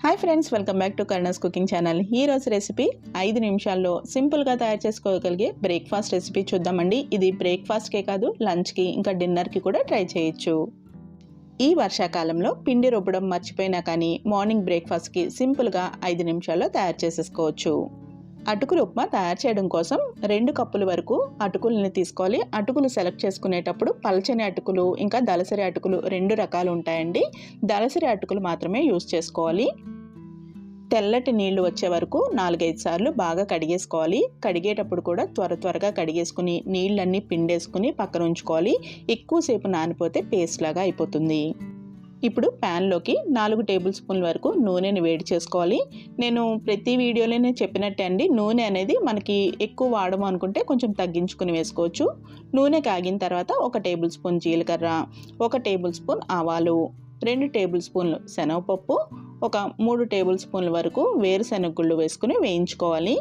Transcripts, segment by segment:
Hi friends, welcome back to Karuna's cooking channel. ఈ రోజు recipe 5 నిమిషాల్లో సింపుల్గా తయారు చేసుకోగలిగే బ్రేక్ఫాస్ట్ రెసిపీ చూద్దామండి. ఇది బ్రేక్ఫాస్ట్కే కాదు, లంచ్కి ఇంకా డిన్నర్కి కూడా ట్రై చేయొచ్చు. ఈ వర్షాకాలంలో పిండి రుబ్బడం మర్చిపోయినా కానీ మార్నింగ్ బ్రేక్ఫాస్ట్కి సింపుల్గా 5 నిమిషాల్లో తయారు చేసేసుకోవచ్చు. అటుకుల ఉప్మా తయారు చేయడం కోసం 2 కప్పుల వరకు అటుకులని తీసుకోవాలి. అటుకులు సెలెక్ట్ చేసుకునేటప్పుడు పల్చని అటుకులు ఇంకా దళసరి అటుకులు 2 రకాలు ఉంటాయండి. దళసరి అటుకులు మాత్రమే యూస్ చేసుకోవాలి. తెల్లటి నీళ్లు వచ్చే వరకు 4-5 సార్లు బాగా కడిగేసుకోవాలి. కడిగేటప్పుడు కూడా త్వరగా కడిగేసుకుని నీళ్ళన్నీ పిండేసుకుని పక్కన ఉంచుకోవాలి. ఎక్కువసేపు నానిపోతే పేస్ట్ లాగా అయిపోతుంది. ఇప్పుడు ప్యాన్లోకి 4 టేబుల్ స్పూన్ల వరకు నూనెని వేడి చేసుకోవాలి. నేను ప్రతి వీడియోలోనే చెప్పినట్టే అండి, నూనె అనేది మనకి ఎక్కువ వాడము అనుకుంటే కొంచెం తగ్గించుకుని వేసుకోవచ్చు. నూనె కాగిన తర్వాత 1 టేబుల్ స్పూన్ జీలకర్ర, 1 టేబుల్ స్పూన్ ఆవాలు, 2 టేబుల్ స్పూన్లు శనగపప్పు, 3 టేబుల్ స్పూన్ల వరకు వేరుశెనగ గుళ్ళు వేసుకుని వేయించుకోవాలి.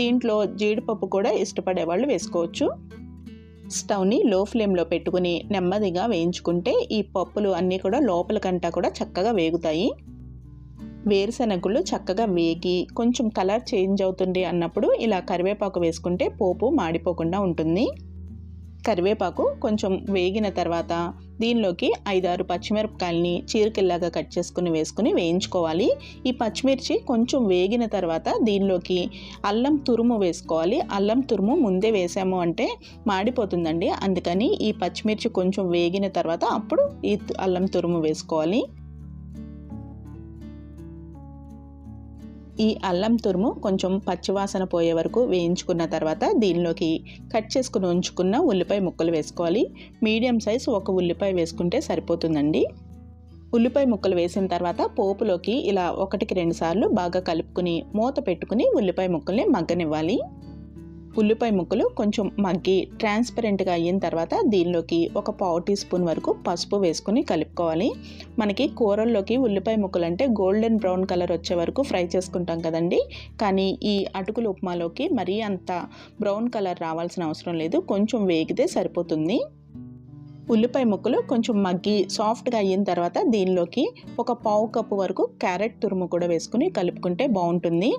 దీంట్లో జీడిపప్పు కూడా ఇష్టపడే వాళ్ళు వేసుకోవచ్చు. స్టవ్ని లో ఫ్లేమ్లో పెట్టుకుని నెమ్మదిగా వేయించుకుంటే ఈ పప్పులు అన్నీ కూడా లోపలికంటా కూడా చక్కగా వేగుతాయి. వేరుశెనగుళ్ళు చక్కగా వేగి కొంచెం కలర్ చేంజ్ అవుతుంది అన్నప్పుడు ఇలా కరివేపాకు వేసుకుంటే పోపు మాడిపోకుండా ఉంటుంది. కరివేపాకు కొంచెం వేగిన తర్వాత దీనిలోకి 5-6 పచ్చిమిరపకాయలని చీరికల్లాగా కట్ చేసుకుని వేసుకుని వేయించుకోవాలి. ఈ పచ్చిమిర్చి కొంచెం వేగిన తర్వాత దీనిలోకి అల్లం తురుము వేసుకోవాలి. అల్లం తురుము ముందే వేసాము అంటే మాడిపోతుందండి, అందుకని ఈ పచ్చిమిర్చి కొంచెం వేగిన తర్వాత అప్పుడు ఈ అల్లం తురుము వేసుకోవాలి. ఈ అల్లం తురుము కొంచెం పచ్చివాసన పోయే వరకు వేయించుకున్న తర్వాత దీనిలోకి కట్ చేసుకుని ఉంచుకున్న ఉల్లిపాయ ముక్కలు వేసుకోవాలి. మీడియం సైజ్ 1 ఉల్లిపాయ వేసుకుంటే సరిపోతుందండి. ఉల్లిపాయ ముక్కలు వేసిన తర్వాత పోపులోకి ఇలా 1-2 సార్లు బాగా కలుపుకుని మూత పెట్టుకుని ఉల్లిపాయ ముక్కల్ని మగ్గనివ్వాలి. ఉల్లిపాయ ముక్కలు కొంచెం మగ్గి ట్రాన్స్పరెంట్గా అయిన తర్వాత దీనిలోకి 1/4 టీ స్పూన్ వరకు పసుపు వేసుకుని కలుపుకోవాలి. మనకి కూరల్లోకి ఉల్లిపాయ ముక్కలు అంటే గోల్డెన్ బ్రౌన్ కలర్ వచ్చే వరకు ఫ్రై చేసుకుంటాం కదండి, కానీ ఈ అటుకుల ఉప్మాలోకి మరీ అంత బ్రౌన్ కలర్ రావాల్సిన అవసరం లేదు, కొంచెం వేగితే సరిపోతుంది. ఉల్లిపాయ ముక్కలు కొంచెం మగ్గి సాఫ్ట్గా అయిన తర్వాత దీనిలోకి 1/4 కప్పు వరకు క్యారెట్ తురుము కూడా వేసుకుని కలుపుకుంటే బాగుంటుంది.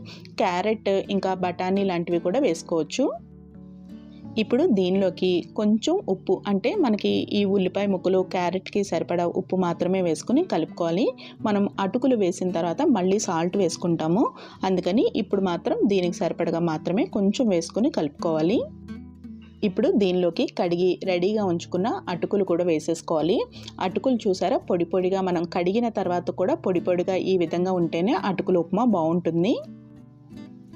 క్యారెట్ ఇంకా బఠానీ లాంటివి కూడా వేసుకోవచ్చు. ఇప్పుడు దీనిలోకి కొంచెం ఉప్పు, అంటే మనకి ఈ ఉల్లిపాయ ముక్కలు క్యారెట్కి సరిపడా ఉప్పు మాత్రమే వేసుకుని కలుపుకోవాలి. మనం అటుకులు వేసిన తర్వాత మళ్ళీ సాల్ట్ వేసుకుంటాము, అందుకని ఇప్పుడు మాత్రం దీనికి సరిపడగా మాత్రమే కొంచెం వేసుకుని కలుపుకోవాలి. ఇప్పుడు దీనిలోకి కడిగి రెడీగా ఉంచుకున్న అటుకులు కూడా వేసేసుకోవాలి. అటుకులు చూసారా, పొడి పొడిగా, మనం కడిగిన తర్వాత కూడా పొడి పొడిగా ఈ విధంగా ఉంటేనే అటుకుల ఉప్మా బాగుంటుంది.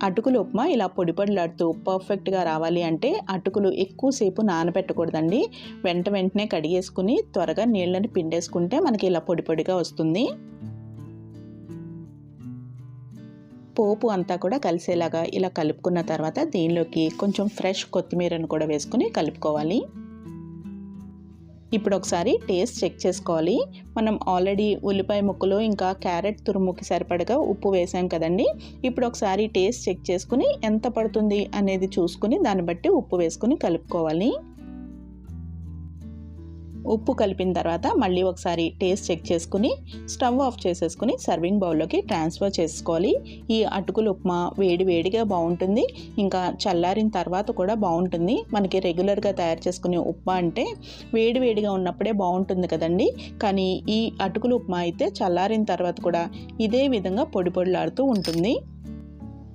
అటుకుల ఉప్మా ఇలా పొడి పొడిలాడుతూ పర్ఫెక్ట్గా రావాలి అంటే అటుకులు ఎక్కువసేపు నానబెట్టకూడదండి. వెంటనే కడిగేసుకుని త్వరగా నీళ్ళని పిండేసుకుంటే మనకి ఇలా పొడి పొడిగా వస్తుంది. పోపు అంతా కూడా కలిసేలాగా ఇలా కలుపుకున్న తర్వాత దీనిలోకి కొంచెం ఫ్రెష్ కొత్తిమీరను కూడా వేసుకుని కలుపుకోవాలి. ఇప్పుడు ఒకసారి టేస్ట్ చెక్ చేసుకోవాలి. మనం ఆల్రెడీ ఉల్లిపాయ ముక్కలు ఇంకా క్యారెట్ తురుముకి సరిపడగా ఉప్పు వేసాం కదండి. ఇప్పుడు ఒకసారి టేస్ట్ చెక్ చేసుకుని ఎంత పడుతుంది అనేది చూసుకుని దాన్ని బట్టి ఉప్పు వేసుకుని కలుపుకోవాలి. ఉప్పు కలిపిన తర్వాత మళ్ళీ ఒకసారి టేస్ట్ చెక్ చేసుకుని స్టవ్ ఆఫ్ చేసేసుకుని సర్వింగ్ బౌల్లోకి ట్రాన్స్ఫర్ చేసుకోవాలి. ఈ అటుకుల ఉప్మా వేడిగా బాగుంటుంది, ఇంకా చల్లారిన తర్వాత కూడా బాగుంటుంది. మనకి రెగ్యులర్గా తయారు చేసుకునే ఉప్మా అంటే వేడిగా ఉన్నప్పుడే బాగుంటుంది కదండి, కానీ ఈ అటుకుల ఉప్మా అయితే చల్లారిన తర్వాత కూడా ఇదే విధంగా పొడి పొడిలాడుతూ ఉంటుంది.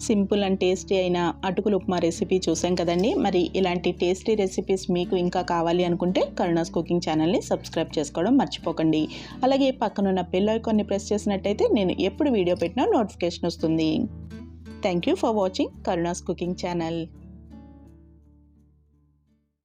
సింపుల్ అండ్ టేస్టీ అయిన అటుకుల ఉప్మా రెసిపీ చూసాం కదండి. మరి ఇలాంటి టేస్టీ రెసిపీస్ మీకు ఇంకా కావాలి అనుకుంటే కరుణాస్ కుకింగ్ ఛానల్ని సబ్స్క్రైబ్ చేసుకోవడం మర్చిపోకండి. అలాగే పక్కనున్న బెల్ ఐకాన్ని ప్రెస్ చేసినట్టయితే నేను ఎప్పుడు వీడియో పెట్టినా నోటిఫికేషన్ వస్తుంది. Thank you for watching Karuna's cooking channel.